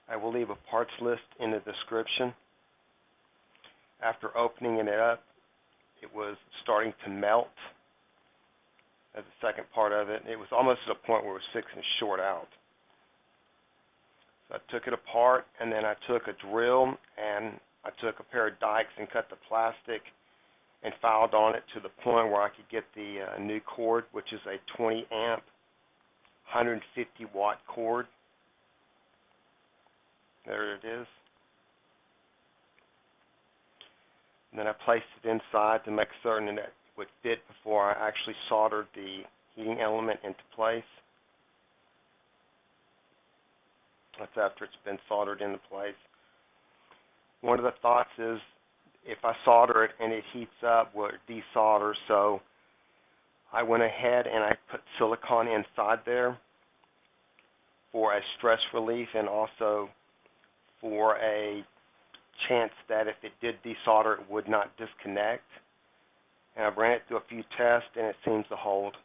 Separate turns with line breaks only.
I will leave a parts list in the description. After opening it up, it was starting to melt as the second part of it. It was almost to the point where it was fixing to short out. So I took it apart, and then I took a drill and I took a pair of dikes and cut the plastic and filed on it to the point where I could get the new cord, which is a 20 amp, 150 watt cord. There it is. And then I placed it inside to make certain that it would fit before I actually soldered the heating element into place. That's after it's been soldered into place. One of the thoughts is if I solder it and it heats up, will it desolder? So I went ahead and I put silicone inside there for a stress relief and also for a chance that if it did desolder, it would not disconnect. And I ran it through a few tests and it seems to hold.